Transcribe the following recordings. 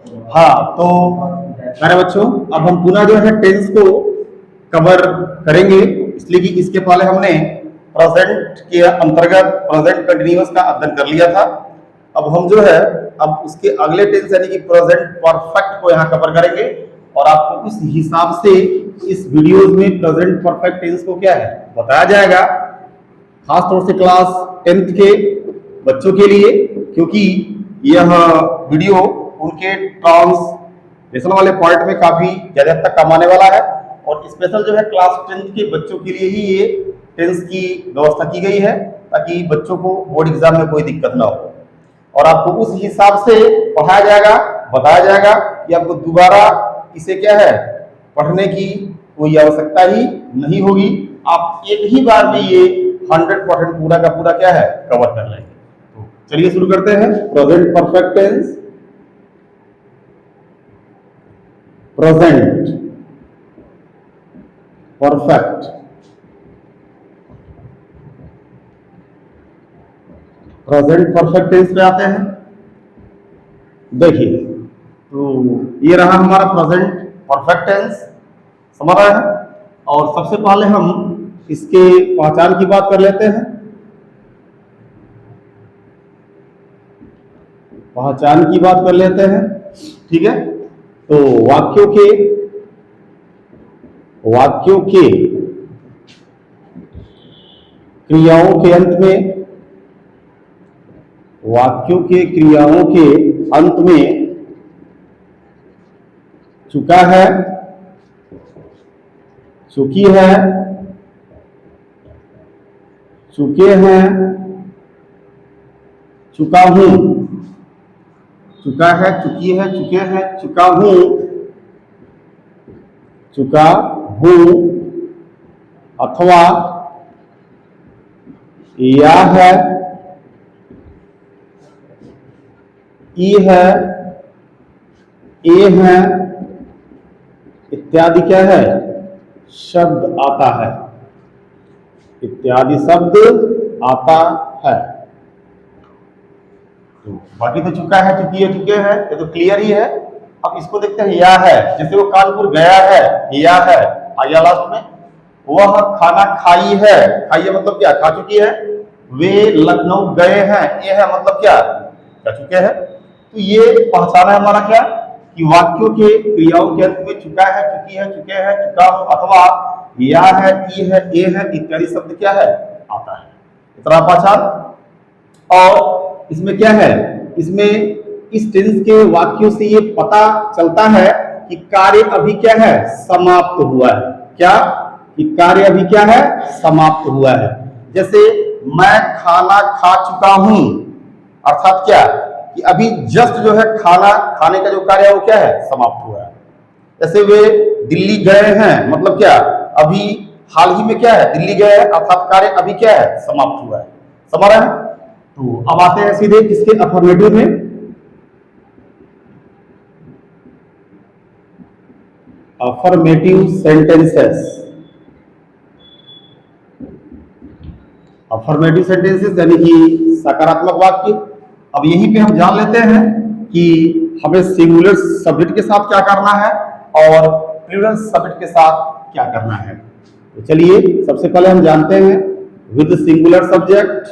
हाँ, तो मेरे बच्चों अब हम पुनः जो है टेंस को कवर करेंगे, इसलिए कि इसके पहले हमने प्रेजेंट के अंतर्गत प्रेजेंट कंटिन्यूअस का अध्ययन कर लिया था। अब हम जो है अब उसके अगले टेंस यानी कि प्रेजेंट परफेक्ट को यहाँ कवर करेंगे और आपको उस हिसाब से इस वीडियोज में प्रेजेंट परफेक्ट टेंस को क्या है बताया जाएगा, खासतौर से क्लास 10th के बच्चों के लिए, क्योंकि यह वीडियो उनके ट्रांसलेशन वाले पॉइंट में काफी ज्यादा तक काम आने वाला है और स्पेशल जो है क्लास 10th के बच्चों के लिए ही ये टेंस की व्यवस्था की गई है ताकि बच्चों को बोर्ड एग्जाम में कोई दिक्कत ना हो और आपको उस हिसाब से पढ़ाया जाएगा, बताया जाएगा कि आपको दोबारा इसे क्या है पढ़ने की कोई आवश्यकता ही नहीं होगी। आप एक ही बार में ये 100% पूरा का पूरा क्या है कवर कर लेंगे। तो चलिए शुरू करते हैं। Present perfect tense, present perfect, present perfect tense पे आते हैं। देखिए तो ये रहा हमारा प्रेजेंट परफेक्ट टेंस, समझ रहे हैं। और सबसे पहले हम इसके पहचान की बात कर लेते हैं। पहचान की बात कर लेते हैं, ठीक है। तो वाक्यों के क्रियाओं के अंत में, वाक्यों के क्रियाओं के अंत में चुका है, चुकी है, चुके हैं, चुका हूं, चुका है, चुकी है, चुके हैं, चुका हूं, चुका हूं, अथवा या है, ई है, ए है इत्यादि क्या है शब्द आता है, इत्यादि शब्द आता है। तो बाकी तो चुका है, चुकी है, चुके हैं, ये तो क्लियर ही है। अब इसको देखते हैं या है, जैसे वो कानपुर गया है, या है आया लास्ट में। वह खाना खाई है, खाई है मतलब क्या खा चुकी है। वे लखनऊ गए हैं, ये है मतलब क्या खा चुके हैं। तो ये पहचाना है हमारा क्या कि वाक्यों के क्रियाओं के अंत में चुका है, चुकी है, चुके हैं, चुका हूं अथवा या है, ई है, ए है इत्यादि शब्द क्या है आता है। इतना पहचान। और इसमें क्या है, इसमें इस टेंस के वाक्यों से ये पता चलता है कि कार्य अभी क्या है समाप्त हुआ है। क्या कि कार्य अभी क्या है समाप्त हुआ है। जैसे मैं खाना खा चुका हूं, अर्थात क्या कि अभी जस्ट जो है खाना खाने का जो कार्य है वो क्या है समाप्त हुआ है। जैसे वे दिल्ली गए हैं मतलब क्या अभी हाल ही में क्या है दिल्ली गए हैं, अर्थात कार्य अभी क्या है समाप्त हुआ है। समझ रहे हैं। तो अब आते हैं सीधे किसके अफर्मेटिव में। अफर्मेटिव सेंटेंसेस, अफर्मेटिव सेंटेंसेस यानी कि सकारात्मक वाक्य। अब यहीं पे हम जान लेते हैं कि हमें सिंगुलर सब्जेक्ट के साथ क्या करना है और प्लूरल सब्जेक्ट के साथ क्या करना है। तो चलिए सबसे पहले हम जानते हैं with singular subject,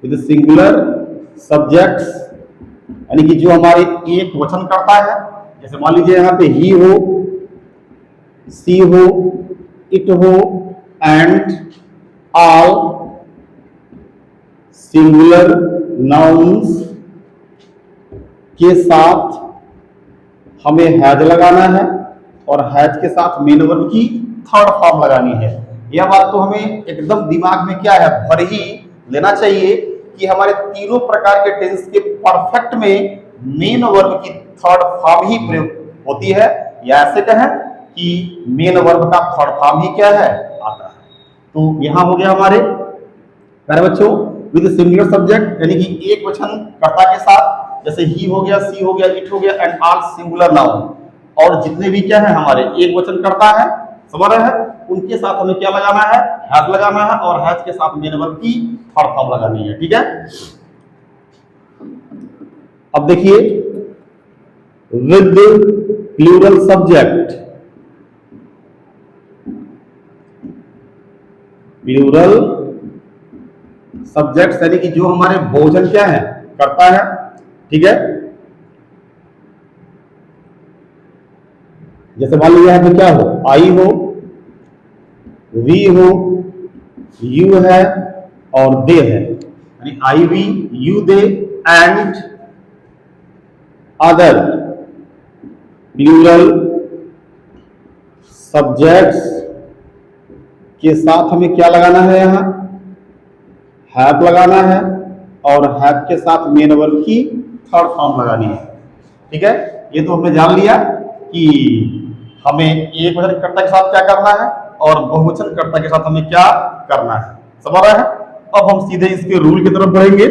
with singular subjects यानी कि जो हमारे एक वचन करता है। जैसे मान लीजिए यहाँ पे ही हो, सी हो, इट हो, एंड, ऑल सिंगुलर नाउन्स के साथ हमें हैज लगाना है और हैज के साथ मेन वर्ब की थर्ड फॉर्म लगानी है। यह बात तो हमें एकदम दिमाग में क्या है भर ही लेना चाहिए कि हमारे तीनों प्रकार के टेंस के परफेक्ट में मेन वर्ब की थर्ड फॉर्म ही प्रयोग होती है, या ऐसे कहें कि मेन वर्ब का थर्ड फॉर्म ही क्या है आता है। तो यहां हो गया हमारे प्यारे बच्चों विद सिंगुलर सब्जेक्ट यानी कि एक वचन कर्ता के साथ, जैसे ही हो गया, सी हो गया, इट हो गया, एंड ऑल सिंगुलर नाउन। और जितने भी क्या है हमारे एक वचन करता है समझ रहे हैं उनके साथ हमें क्या लगाना है हैज लगाना है और हैज के साथ मेन वर्ब की थर्ड फॉर्म लगानी है। ठीक है। अब देखिए with plural subject, plural subject यानी कि जो हमारे भोजन क्या है, करता है। ठीक है, जैसे मान लीजिए यहाँ पे क्या हो, आई हो, वी हो, यू है और दे है, यानी I we you they and other plural subjects के साथ हमें क्या लगाना है, यहां हैव लगाना है और हैव के साथ मेन वर्ब की थर्ड फॉर्म लगानी है। ठीक है, ये तो हमने जान लिया कि हमें एक वचन कर्ता के साथ क्या करना है और बहुवचन कर्ता के साथ हमें क्या करना है, समझ रहा है। अब हम सीधे इसके रूल की तरफ बढ़ेंगे।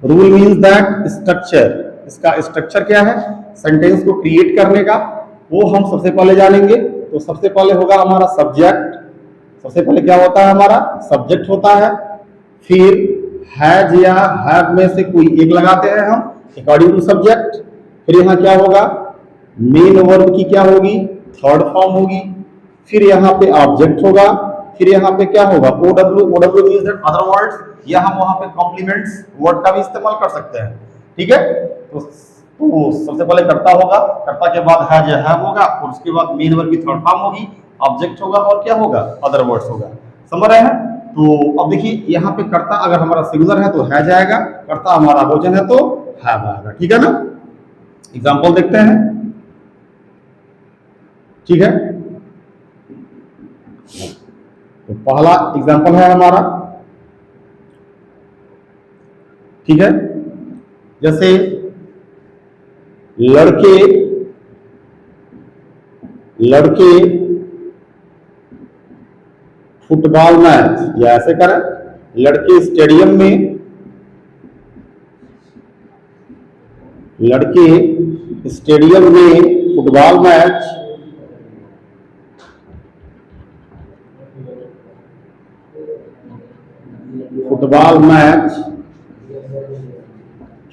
रूल मीन्स दैट स्ट्रक्चर, इसका स्ट्रक्चर क्या है सेंटेंस को क्रिएट करने का, वो हम सबसे पहले जानेंगे। तो सबसे पहले होगा हमारा सब्जेक्ट, सबसे पहले क्या होता है, हमारा सब्जेक्ट होता है, फिर हैज या हैव में से कोई एक लगाते हैं हम अकॉर्डिंग टू सब्जेक्ट, फिर यहाँ क्या होगा, मेन वर्ब की क्या होगी, थर्ड फॉर्म होगी, फिर यहाँ पे ऑब्जेक्ट होगा, फिर यहाँ पे क्या होगा, O W, O W means that other words, या हम वहां पे कॉम्प्लीमेंट्स वर्ड का भी इस्तेमाल कर सकते हैं। ठीक है, तो सबसे पहले कर्ता होगा, कर्ता के बाद हैज या हैव होगा और उसके बाद मेन वर्ब की थर्ड फॉर्म होगी, ऑब्जेक्ट होगा और क्या होगा, अदर वर्ड्स होगा। समझ रहे हैं। तो अब देखिए यहाँ पे कर्ता अगर हमारा सिंगुलर है तो हैज आएगा, कर्ता हमारा बहुवचन है तो हैव आएगा। ठीक है ना, एग्जांपल देखते हैं। ठीक है, तो पहला एग्जांपल है हमारा, ठीक है, जैसे लड़के लड़के फुटबॉल मैच, या ऐसे करें, लड़के स्टेडियम में, लड़के स्टेडियम में फुटबॉल मैच फुटबॉल मैच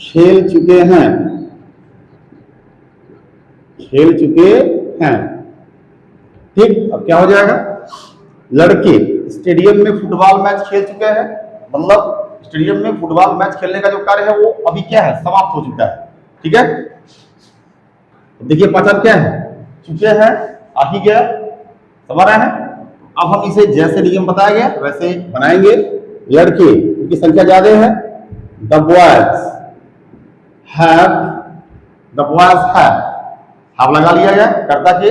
खेल चुके हैं, खेल चुके हैं। ठीक, अब क्या हो जाएगा, लड़के स्टेडियम में फुटबॉल मैच खेल चुके हैं, मतलब स्टेडियम में फुटबॉल मैच खेलने का जो कार्य है वो अभी क्या है, समाप्त हो चुका है। ठीक है, देखिए पहचान क्या है, चुके हैं, आ ही गया, समझ रहे हैं। अब हम इसे जैसे नियम बताया गया वैसे बनाएंगे। लड़के की संख्या ज्यादा है, the boys have, the boys have लगा लिया गया कर्ता के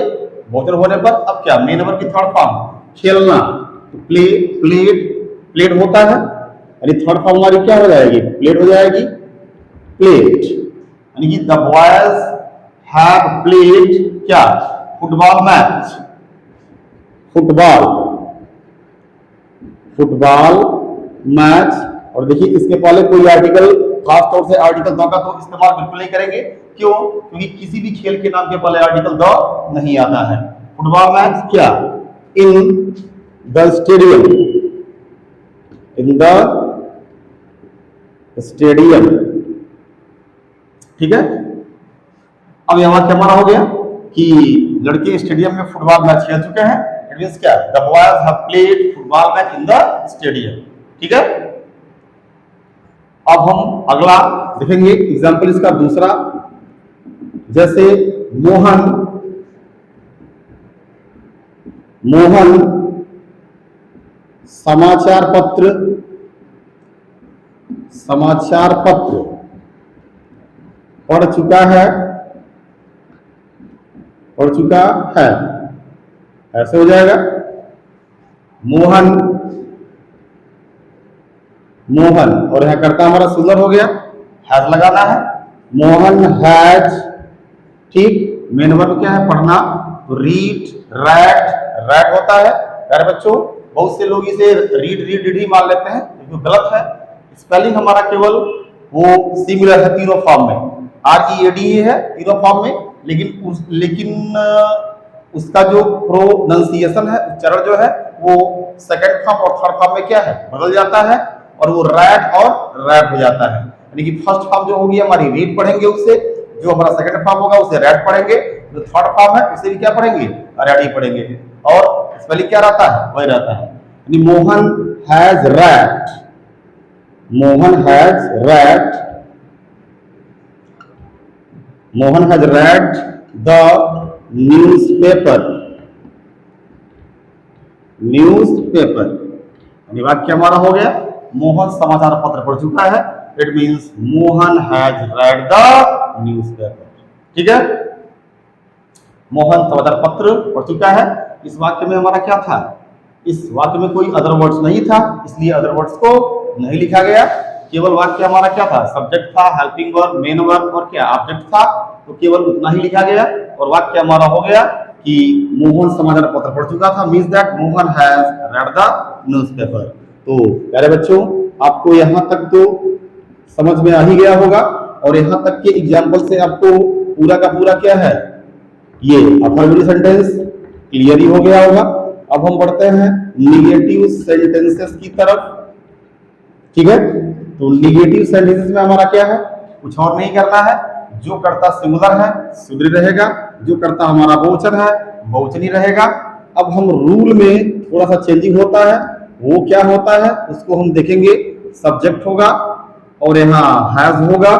बहुवचन होने पर। अब क्या, मेन वर्ब की थर्ड फॉर्म खेलना, तो प्ले, प्लेड, प्लेड होता है, यानी थर्ड फॉर्म हमारी क्या हो जाएगी, प्लेड हो जाएगी, प्लेड, यानी कि द बॉयज हैव प्लेड क्या, football match, football, football match. और देखिए इसके पहले कोई आर्टिकल, खास तौर से आर्टिकल द का तो इस्तेमाल बिल्कुल नहीं करेंगे, क्यों, क्योंकि किसी भी खेल के नाम के पहले आर्टिकल द नहीं आता है। फुटबॉल मैच क्या, in the stadium, in the stadium. ठीक है, अब यहां क्या हमारा हो गया कि लड़के स्टेडियम में फुटबॉल मैच खेल चुके हैं, इट मींस क्या, the boys have played football match in the stadium. ठीक है, अब हम अगला देखेंगे एग्जांपल इसका दूसरा, जैसे मोहन, मोहन समाचार पत्र, समाचार पत्र पढ़ चुका है, पढ़ चुका है, ऐसे हो जाएगा। मोहन, मोहन, और यहां करता हमारा सिंगुलर हो गया, हैज लगाना है, मोहन हैज। ठीक, मेन वर्ब क्या है, पढ़ना, तो रीड, रैट, रैट होता है। प्यारे बच्चों, बहुत से लोग इसे रीड रीड ही मान लेते हैं, जो गलत है। स्पेलिंग हमारा केवल वो सिमिलर है तीनों फॉर्म में, READ ही है तीनों फॉर्म में, लेकिन उसका जो प्रोनाउंसिएशन है, उच्चारण जो है, वो सेकंड फॉर्म और थर्ड फॉर्म में क्या है, बदल जाता है और वो रैट और रैट हो जाता है। यानी कि फर्स्ट फॉर्म जो होगी हमारी रीड पढ़ेंगे उससे, जो हमारा सेकंड फॉर्म होगा उसे रेड पढ़ेंगे, जो थर्ड फॉर्म है उसे भी क्या पढ़ेंगे, रेड ही पढ़ेंगे। और स्पेलिंग क्या रहता है, वही रहता है। यानी Mohan has red, Mohan has red, Mohan has read the newspaper, newspaper. यानी वाक्य हमारा हो गया मोहन समाचार पत्र पढ़ चुका है, it means Mohan has read the newspaper. ठीक है, मोहन समाचार पत्र पढ़ चुका है। इस वाक्य में हमारा क्या था, इस वाक्य में कोई अदर वर्ड्स नहीं था, इसलिए अदर वर्ड्स को नहीं लिखा गया। केवल वाक्य हमारा क्या था, सब्जेक्ट था, हेल्पिंग वर्ब, मेन वर्ब और क्या ऑब्जेक्ट था, तो केवल उतना ही लिखा गया और वाक्य हमारा हो गया कि मोहन समाचार पत्र पढ़ चुका था, means that Mohan has read the newspaper. तो प्यारे बच्चों, आपको यहाँ तक तो समझ में आ ही गया होगा और यहाँ तक के एग्जाम्पल से आपको पूरा का पूरा क्या है, ये अफर्मेटिव सेंटेंस क्लियर ही हो गया होगा। अब हम बढ़ते हैं निगेटिव सेंटेंसेस की तरफ। ठीक है, तो निगेटिव सेंटेंसेस में हमारा क्या है, कुछ और नहीं करना है, जो कर्ता सिंगुलर है सिंगुलर रहेगा, जो कर्ता हमारा बहुवचन है बहुवचनी रहेगा। अब हम रूल में थोड़ा सा चेंजिंग होता है, वो क्या होता है उसको हम देखेंगे। सब्जेक्ट होगा और यहाँ हैज होगा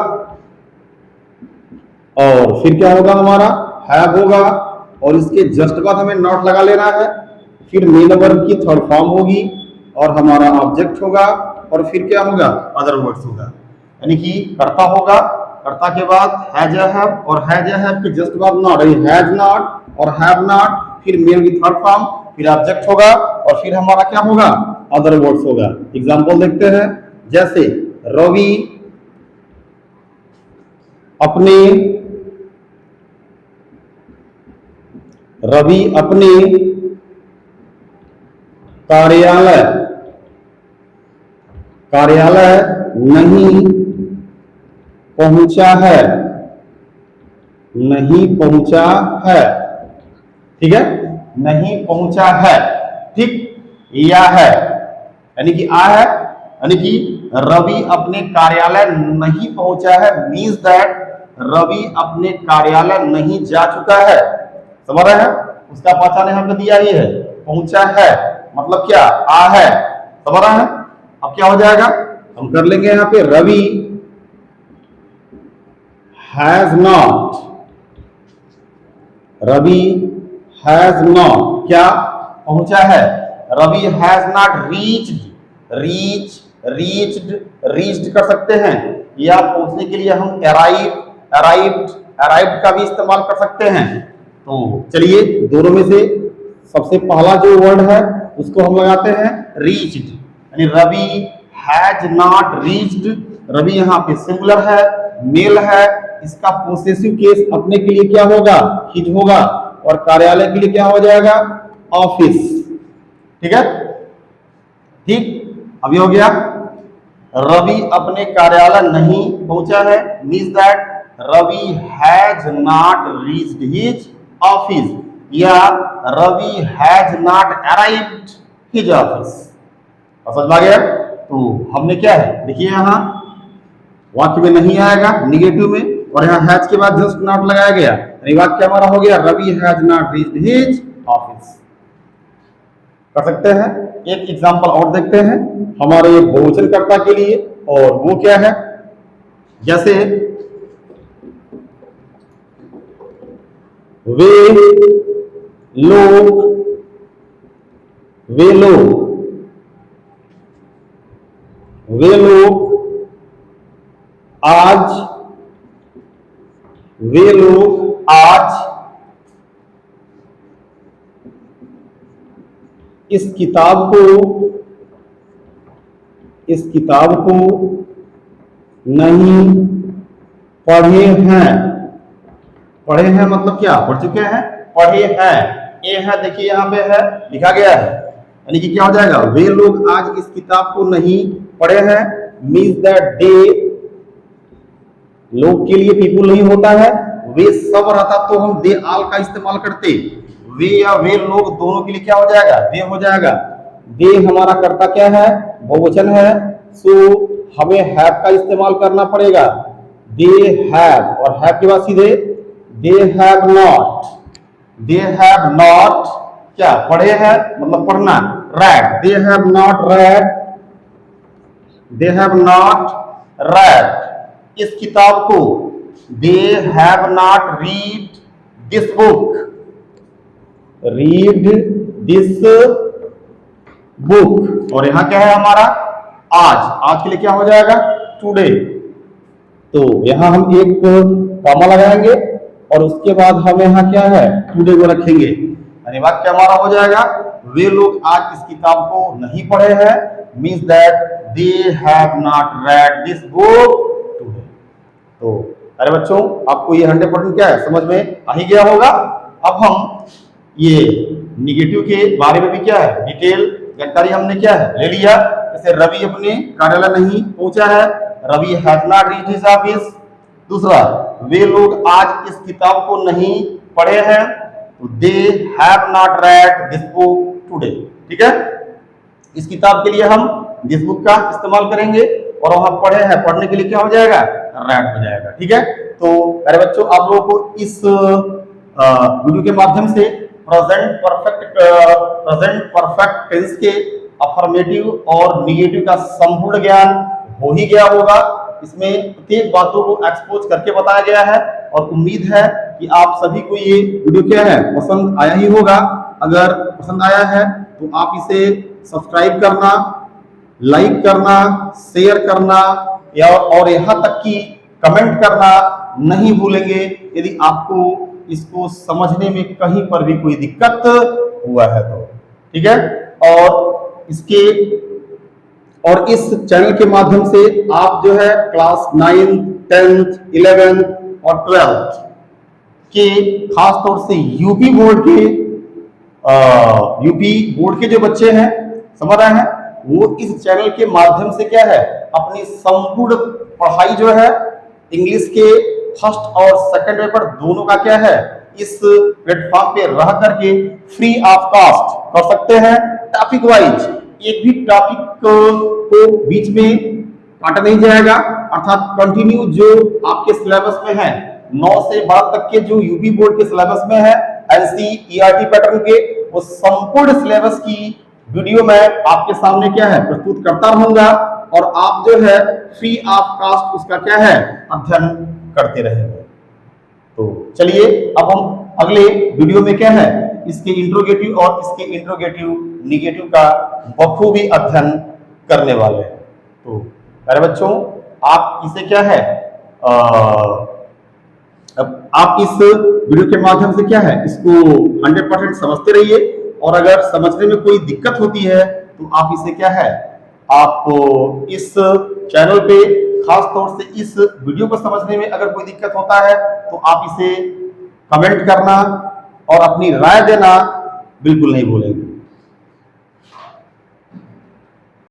और फिर क्या होगा, हमारा हैव होगा और इसके जस्ट बाद हमें नॉट लगा लेना है। फिर मेन वर्ब की थर्ड फॉर्म होगी और हमारा ऑब्जेक्ट होगा और फिर क्या होगा, अदर वर्ड्स होगा। यानी कि कर्ता होगा, कर्ता के बाद हैज या हैव और हैज या हैव के जस्ट बाद नॉट, हैज नॉट और हैव नॉट, फिर मेन की थर्ड फॉर्म, फिर ऑब्जेक्ट होगा और फिर हमारा क्या होगा, अदर वर्ड्स होगा। एग्जांपल देखते हैं, जैसे रवि अपने कार्यालय नहीं पहुंचा है, नहीं पहुंचा है। ठीक है, नहीं पहुंचा है। ठीक, या है यानी कि आ है, यानी कि रवि अपने कार्यालय नहीं पहुंचा है, मींस दैट रवि अपने कार्यालय नहीं जा चुका है। समझ रहे हैं, उसका पहचान यहाँ पे दिया ही है, पहुंचा है मतलब क्या, आ है। समझ रहे हैं, अब क्या हो जाएगा, हम कर लेंगे यहाँ पे Ravi has not, Ravi has not क्या पहुंचा है, रवि हैज नॉट रीच्ड कर सकते हैं, या पहुंचने के लिए हम अराइव्ड का भी इस्तेमाल कर सकते हैं। तो चलिए दोनों में से सबसे पहला जो वर्ड है उसको हम लगाते हैं रीच्ड, यानी Ravi has not reached. Ravi यहाँ पे सिंगुलर है, मेल है, इसका पोसेसिव केस अपने के लिए क्या होगा, हिज होगा और कार्यालय के लिए क्या हो जाएगा, ऑफिस। ठीक है, ठीक, अभी हो गया रवि अपने कार्यालय नहीं पहुंचा है, means that Ravi has not reached his office, या Ravi has not arrived his office. समझ में आ गया। तो हमने क्या है, देखिए यहाँ वाक्य में नहीं आएगा निगेटिव में और यहाँ हैज के बाद जस्ट नॉट लगाया गया, यानी वाक्य हमारा हो गया Ravi has not reached his office. कर सकते हैं, एक एग्जांपल और देखते हैं हमारे बहुवचनकर्ता के लिए, और वो क्या है, जैसे वे लोग आज इस किताब को नहीं पढ़े हैं। पढ़े हैं मतलब क्या, पढ़ चुके हैं, पढ़े हैं, ये है देखिए यहाँ पे है लिखा गया है, यानी कि क्या हो जाएगा, वे लोग आज इस किताब को नहीं पढ़े हैं, मींस दैट दे, लोग के लिए पीपुल नहीं होता है, वे सब रहता तो हम दे आल का इस्तेमाल करते, वे या वे लोग दोनों के लिए क्या हो जाएगा, दे हो जाएगा। दे हमारा कर्ता क्या है, बहुवचन है, सो हमें हैव का इस्तेमाल करना पड़ेगा, दे हैव, और हैव के बाद सीधे they have not, they have not क्या पढ़े हैं, मतलब पढ़ना, read, they have not read, they have not read इस किताब को, they have not read this book, read this book। और यहां क्या है हमारा आज, आज के लिए क्या हो जाएगा टुडे, तो यहां हम एक कॉमा लगाएंगे और उसके बाद हम यहां क्या है टुडे को रखेंगे, यानी वाक्य हमारा हो जाएगा वे लोग आज इस किताब को नहीं पढ़े हैं, means that they have not read this book today. तो अरे बच्चों आपको ये 100% क्या है समझ में आ ही गया होगा। अब हम ये निगेटिव के बारे में भी क्या है डिटेल जानकारी हमने क्या है ले लिया। जैसे रवि अपने कार्यालय नहीं पहुंचा है, Ravi has not reached his office. दूसरा, वे लोग आज इस किताब को नहीं पढ़े हैं, तो they have not read this book today. ठीक है, इस किताब के लिए हम दिस बुक का इस्तेमाल करेंगे और वहां पढ़े हैं, पढ़ने के लिए क्या हो जाएगा रेड हो जाएगा। ठीक है, तो अरे बच्चों आप लोगों को इस वीडियो के माध्यम से प्रेजेंट परफेक्ट टेंस के अफर्मेटिव और निगेटिव का संपूर्ण ज्ञान हो ही गया होगा। इसमें प्रत्येक बातों को एक्सपोज करके बताया गया है और उम्मीद है कि आप सभी को ये वीडियो क्या है पसंद आया ही होगा। अगर पसंद आया है तो आप इसे सब्सक्राइब करना, लाइक करना, शेयर करना या और यहाँ तक कि कमेंट करना नहीं भूलेंगे यदि आपको इसको समझने में कहीं पर भी कोई दिक्कत हुआ है तो। ठीक है, और इस चैनल के माध्यम से आप जो है क्लास 9, 10th, 11th और 12th के खास तौर से यूपी बोर्ड के जो बच्चे हैं समझ रहे हैं, वो इस चैनल के माध्यम से क्या है अपनी संपूर्ण पढ़ाई जो है इंग्लिश के फर्स्ट और सेकंड पेपर दोनों का क्या है इस प्लेटफॉर्म पे रह करके फ्री ऑफ कॉस्ट कर सकते हैं। टॉपिक वाइज एक भी टॉपिक को बीच में काटा नहीं जाएगा, अर्थात कंटिन्यू जो आपके सिलेबस में है 9 से 12 तक के जो यूपी बोर्ड के सिलेबस में है एनसीईआरटी पैटर्न के, वो संपूर्ण सिलेबस की वीडियो मैं आपके सामने क्या है प्रस्तुत करता रहूंगा और आप जो है फ्री ऑफ कॉस्ट उसका क्या है अध्ययन करते रहेंगे। तो चलिए अब हम अगले वीडियो में क्या है इसके इंट्रोगेटिव और इसके इंट्रोगेटिव निगेटिव का बखूबी अध्ययन करने वाले हैं। तो प्यारे बच्चों आप इसे क्या है आप इस वीडियो के माध्यम से क्या है इसको 100% समझते रहिए और अगर समझने में कोई दिक्कत होती है तो आप इसे क्या है आप इस चैनल पे खास तौर से इस वीडियो को समझने में अगर कोई दिक्कत होता है तो आप इसे कमेंट करना और अपनी राय देना बिल्कुल नहीं भूलेंगे।